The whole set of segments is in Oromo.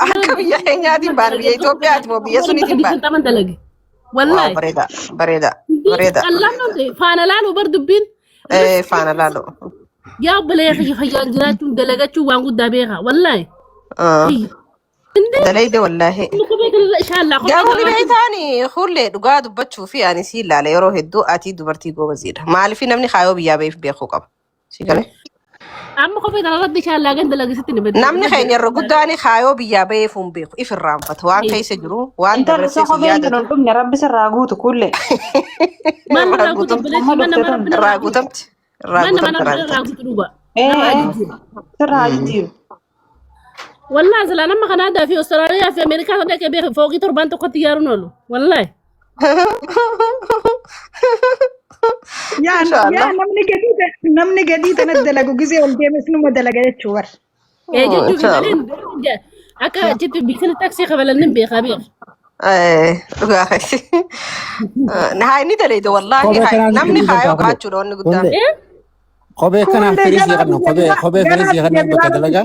Akka biyya keenyaatiin baar biyya Itoophiyaati moo biyya suniitiin baar. Taman dalage. Waaw Wallahi. bareeda bareeda bareeda. Allah nuti faana laalu bar dubbiin. Faana laalo. Yaa balee fayyaan jiraachuun dalagachuu waan guddaa beeka. Wallahi. Dalayde wallaahi. Garuu dhibeetaani hullee dhugaa dubbachuu fi ani si ilaala yeroo hedduu ati dubartii goobaziidha. Maaliif namni kaayoo biyyaa beef beekuu qaba. Si galee. Amma kophee kana irratti inshallah ganda lagisitti ni bedde. Namni keenya irra guddaani kaayoo biyyaa beefuun beeku if irraanfata waan keessa jiru waan dabarsee si yaadatu. Dhumne rabbi sirraa guutu kulle. Raaguutamti. Raaguutamti dhuga. Sirraa jijjiiru. Wallahi sala nama kana aadaa fi Austraaliyaa fi Ameerikaa kan dhaqee beeku fooqii torban tokkotti iyaaruun oolu. Wallahi. Yaa namni gadii tanatti dalagu gisee ol deemes numa dalaga jechuu bar. Jechuun akka achitti biqilaa taaksii qabalan beekaa beeku. Dhugaa kasi. Haa inni dalayde wallaahi namni kaayoo qaachuudha wanni guddaan. Kophee kanaaf firii sii qabna kophee firii sii qabna bakka dalagaa.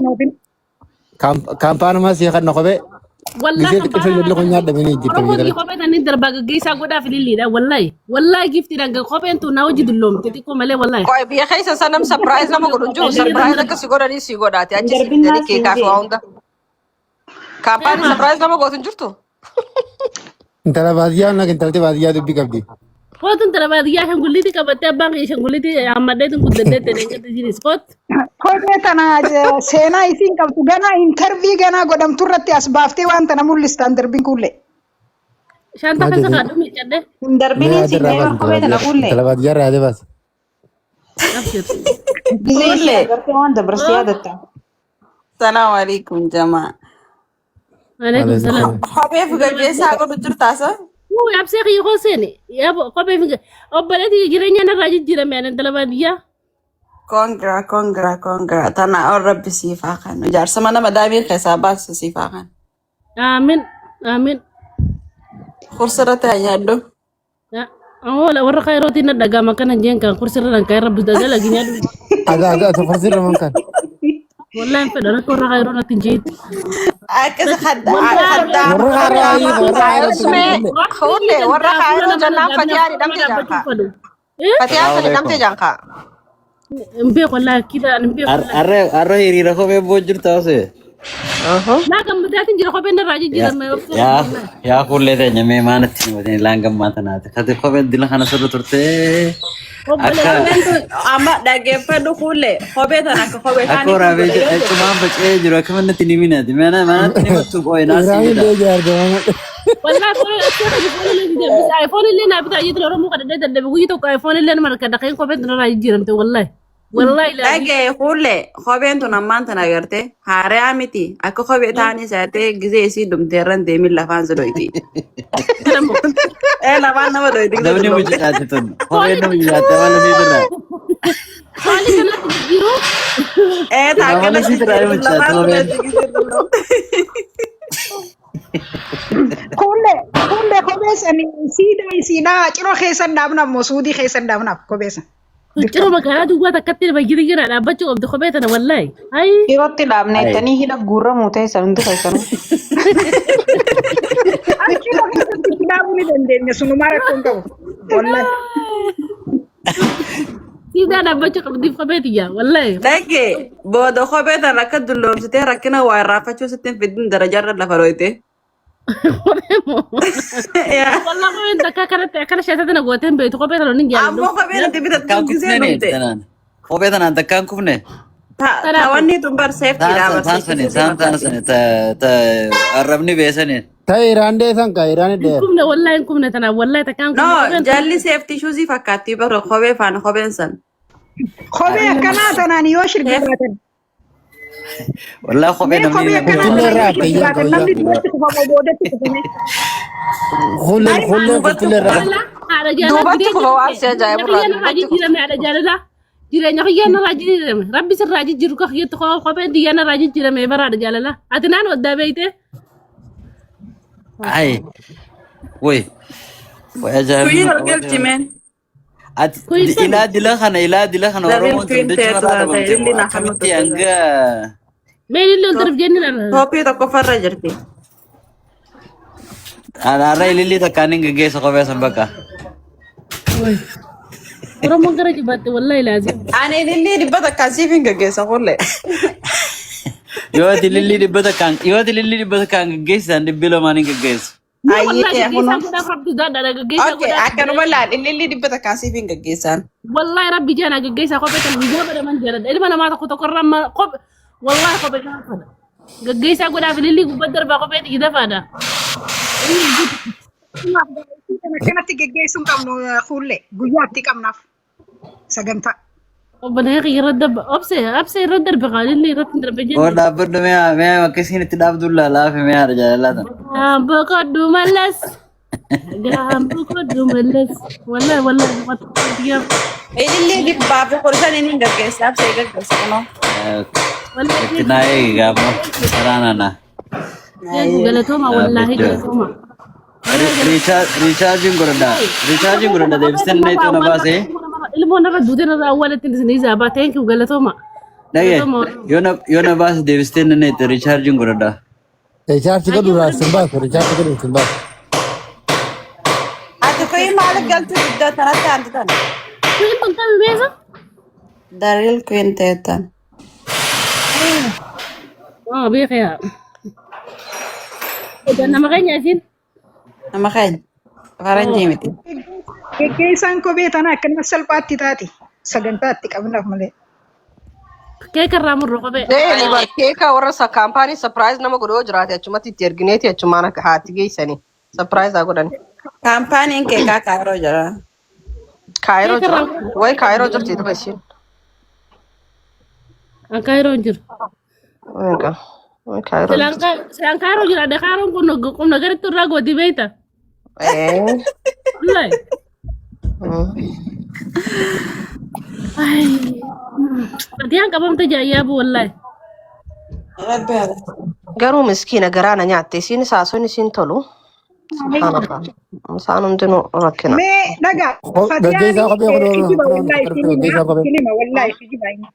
Kaampaanii maa sii qabna kophee. Gisee xiqqeessoo ijoollee kun nyaadhamanii jirtu. Kophee kophee tanii darbaa gaggeessaa godhaaf ililliidha wallahi. Wallahi giftiidhaan kopheen tun naa hojii dulloomte xiqqoo malee wallahi. Qoy biyya keessa sanam surprise nama godhu jiru surprise akka si godhanii si godhaati achi si fidanii keekaa fi waa hunda. Kaampaanii surprise nama gootu hin jirtu. Intala baadiyyaa wanna intalti baadiyyaa dubbii qabdi. Kootu intala baadiyyaa shanguliiti qabattee abbaan kee shanguliiti hammadheetu guddaddeetti deengatti jiris koot. Kophee tana seenaa isiin qabdu gana intervii gana godhamtu irratti as baaftee waan tana mul'istaan darbiin kulle. Shanta kan saka dhumi cadde. Darbiniin si neema kophee tana kulle. Intala baadiyyaa raadee baas. Kulle gartee waan dabarsee yaadatta. Salaamu alaikum jamaa. Alaikum salaam. Kophee fi gaggeessaa godhu jirtaasa? Wuu yaabsee kiyya koo seeni. Kophee fi obboleetii jireenya narraa jijjiirame ani intala baadiyyaa. Kongra. Tana on rabbi siifaa kan. Jaarsa mana madaamii keessaa baasu siifaa kan. Aamin. Kursirratti haa nyaaddu. Warra kayrootiin na dhagama kana jeen kan kursirra nan kayra budda lagi nyaaddu. Ada kursirra man kan. Wallahi fedha rakko warra kayroo natti jeetti. Akkas khaddaa. Warra kaayoo jannaan fatiyaan hidhamte jaankaa. Fatiyaan kan hidhamte jaankaa. Mbe wallahi kida mbe. Arra hiriira kophee boojjir taasise. Naa kan mudaatiin jira kopheen irraa jijjiirame. Yaa fuullee teenya mee maanatti himatanii laangammaa tanaati. Kati kophee dila kana sirra turtee. Amma dhaggeeffadhu kulle kophee tana akka kophee taanii. Akka waraabee cumaan faca'ee jiru akka manatti ni minaati. Manatti ni mattu qooyi naasii. Wallahi iPhone illee naa bitaa jiru Oromoo kadhadhee dadhabe guyyaa tokko iPhone illee nama rakka dhaqeen kopheen tana irraa jijjiiramte wallahi. Dhagee kulle kopheen tun ammaan tana agartee haaraa miti akka kophee taanii saatee gisee isii dhumtee irraan deemin lafaan sidoyti. Lafaan nama doyti. Namni mucataati tun kopheen nama mucataati wala ni dira. Kooli kanatti jijjiiru. Taakala si dira mucataati kopheen. Kulle kophee sani siidaa ciroo keessan dhaabnaaf moo suudii keessan dhaabnaaf kophee san. Ciroo magaalaa duwwaa takkatti nama girigira dhaabbachuu qabdi kophee tana wallahi. Yerootti dhaabneettanii hidha guurramuu ta'e sabantu keessanu. Ciroo keessatti dhaabuu ni dandeenya sunumaa rakkoon qabu. Wallahi. Siidaa dhaabbachuu qabdiif kophee tiyyaa wallahi. Dhagee booda kophee tana akka dulloomsitee rakkina waa irraafachuu sittiin fidin darajaarra lafa dhooyte. Wallah kopheen takka kanatti akkana sheetatti na gooteen beektu kophee tana ni jaalladhu. Ammoo kophee nuti bitattuu gisee dhumte. Kophee tanaan takkaan kufne. Tawanni tun bar seeftii dhaabarsiisanii. Saansani arrabni beesanii. Ta'e Iraandee san ka Iraanii dheer. Kumne wallahi kumne tana wallahi takkaan kumne. No jalli seeftii shuuzii fakkaatti bara kophee faana kopheen san. Kophee akkanaa tanaan yoo shirgiraatan. Wallah kophee namni kutillee irraa keeyyaa kutillee irraa. Duubatti kufa waan si ajaa'ibu. Jireenya kiyyaana irraa jijjiirame rabbi sirraa jijjiiru ka kiyyatti kopheen diyyaana irraa jijjiirame baraadha jaalala. Ati naan waddaa beeyte. Ay, woi, ajaa'ibu. Kuyi argalchi meen. Ilaa dila kana Oromoon tun dachuma irraa dabaltee akkamitti hanga Meelillee ol darb jenni dhala. Toopii tokko farra jirti. Arra ilillii takkaan hin geggeessa kophee san bakka. Oromoon gara jibaatte wallahi laazim. Ani ilillii dhibba takkaan siif hin gaggeessa kulle. Yoo ati ilillii dhibba takkaan geggeessisan dhibbi lamaan hin geggeessu. Ayyee Gaggeessaa godhaaf rabbi daadha gaggeessaa Okay, godhaaf. akkanuma laal ilillii dhibba takkaan siif hin gaggeessan. Wallahi rabbi jaana gaggeessaa kophee kan guyyaa badaman jaaladha. Ilma namaa tokko irraa amma kophee wallahi kophee kan fada. Gaggeessaa godhaaf ilillii gubbaa darbaa kophee xiyyi dafaadha. Kanatti geggeessuun qabnu fuullee guyyaatti qabnaaf sagantaa. Obbolee irra darba obsee irra darba ilillii irratti darba jenni. Oo dhaabbadhu mee akkasiin itti dhaabduun laalaafe mee haadha jaalalaatan. Gaamboo koddu mallas. Gaamboo koddu mallas. Wallahi biyya. Ilillii dhibbaa fi kursan hin gaggeessaaf see gaggeessa kunoo. Itti naa eegi gaammoo saraanana. Galatooma wallahi galatooma. Riichaarjiin godhadha deebisteen na itti na baasee. Ilmoon irra duuteen irraa awwaalatti isin zaabaa thank you galatooma. Dhagee yoo na baase deebisteen na itti riichaarjiin godhadha. Riichaarji godhu raasuu baasu riichaarji godhu hin baasu. Ati kuyi maaliif galtu iddoo tanatti aantu tana? Kuyin bakka beesa? Daril kuyin ta'ettan. Beeka yaa. Nama keenya isin? Nama keenya. Faranjii miti. Geggeessaan kophee tanaa akkanuma salphaatti taati sagantaatti qabnaaf malee. Keeka irraa murroo kophee. Keeka warra kaampaanii surprise nama godhoo jiraate achumatti itti ergineeti achumaan akka haatti geessanii surprise haa godhan. Kaampaaniin keekaa kaayiroo jira. Kaayiroo jira way kaayiroo jirti dhufa ishiin. Kaayiroo jiru. Kaayiroo Silaan kaayiroo jira adda kaayiroon kun nagaritti irraa gooti beeyta. Wallahi. Adiyaan qabamte jaayyabu wallahi. garuu miskiina garaana nyaatte isiin saasuun isiin tolu. Isaan hundinuu rakkina. Mee dhagaa. Gaggeessaa kophee godhuu Wallahi kijiba inni.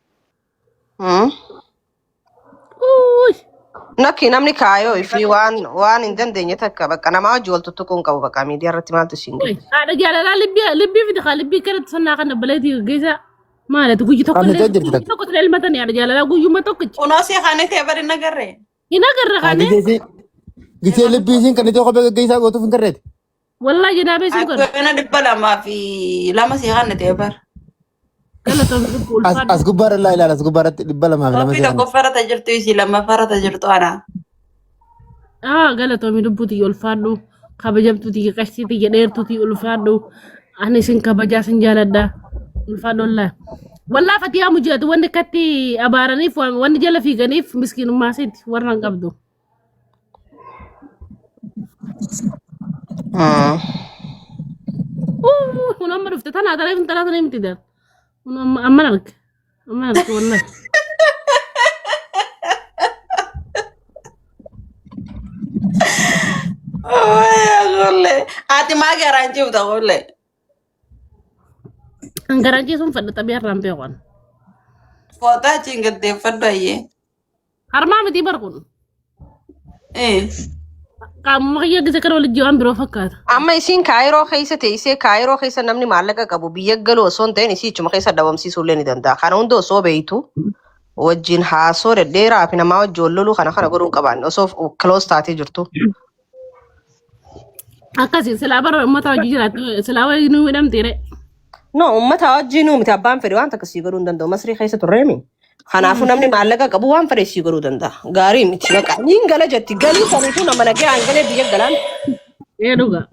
Nakki namni kaayoo fi waan hin dandeenye takka bakka namaa wajji wal tuttuquun qabu bakka miidiyaa irratti maaltu isiin galu. Haadha jaalalaa libbii fiti kaa libbii kanatti sannaa kana baleetii gaggeessaa. Maalati guyyi tokko illee ilmatanii haadha jaalalaa guyyuma tokkichi. Kunoo si kaanee ta'e bari nagarre. Hin agarra kaanee. Gisee libbii isiin kan itti kophee gaggeessaa gootuuf hin garreeti. Wallahi janaabee isin godha. Akkana 200 si kaanee ta'e bar. As gubbaarra illaa ilaala as gubbaarratti 200 Kophii tokko farata jirtu isi lama farata jirtu ana. Galatoomii lubbuutii ulfaadhu kabajamtuutii qashtiitii dheertuutii ulfaadhu ani isin kabajaa isin jaaladha ulfaadhu wallaahi fatiyaa mujaatu wanni akkatti abaaraniif wanni jala fiiganiif miskiinummaa isiiti warra hin qabdu. Kun amma dhufte tanaa tanaa miti dar. Amma arge wallahi. Ati maa garantii uta golle. Garantii sun fadhata biar rampee waan. Footaa achiin gaddeeffadhu ayyee. Harmaa miti barkun. Qaamuma kiyya gisa kana walitti waan biroo fakkaata. Amma isiin kaayiroo keessa teessee kaayiroo keessa namni maallaqa qabu biyya galuu osoo hin ta'in isii ichuma keessa dhabamsiisuu illee ni danda'a. Kana hunda osoo beeytu wajjin haasoo dhedheeraa fi namaa wajjin wal loluu kana godhuu qaban osoo close taatee jirtu. Akkasii silaa bara uummata wajjin jiraatu silaa wajjin nu hidhamteere. No uummata wajjin nuti abbaan fedhe waan akkasii godhuu hin danda'u masrii keessa turreemi. Kanaafuu namni maallaqa qabu waan fedhe sii godhuu danda'a. Gaarii miti baqa niin gala jetti galii saniitu nama nagee hangalee biyya galaan. Dhugaa.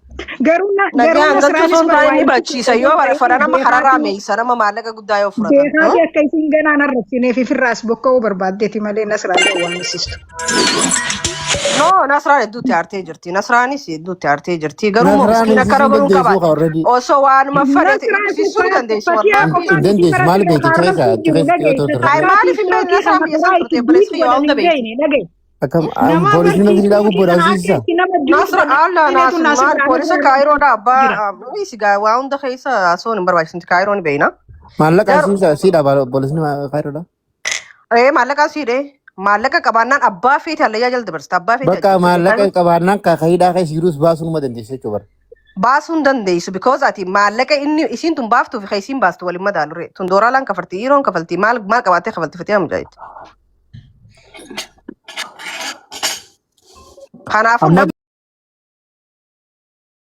Garuu Nagaan galchuu sun baay'ee ni barbaachisa yoo fara nama kararraa meeysa nama maallaqa guddaa yoo fudhatan. beekaati akka isin ganaan arrabsineef ifirraas bokka'uu barbaaddeeti malee nasraalee waan misistu. No, Nasraan hedduutti aartee jirti. Nasraanis hedduutti aartee jirti. Garuu miskiina akkana godhuu qaban. Osoo waanuma fedhate ibsisuu ni dandeessu. Dandeessu maal beekti keessa maaliif hin beekti isaan biyya isaan turte bilisii yoo hunda beekti. akkam poolisii namni hidhaa gubboo dhaabsisa. Maal poolisa kaayiroodha abbaa sigaa waa hunda keessa asoon hin barbaachisu kaayiroo ni beekna. Maallaqa siidha poolisni kaayiroodha. Maallaqa siidhee. maallaqa qabaannaan abbaa feete hallayyaa jala dabarsta abbaa feete Bakka maallaqa qabaannaan kaakayiidhaa keessa jirus baasuun ma dandeessa jechuudha. baasuun dandeessu because ati maallaqa inni isiin tun baaftuu fi isiin baastu waliin madaalure tun dooraalaan kafaltii yeroon kafaltii maal qabaatee kafaltii fatee amjaayetti. Kanaafuu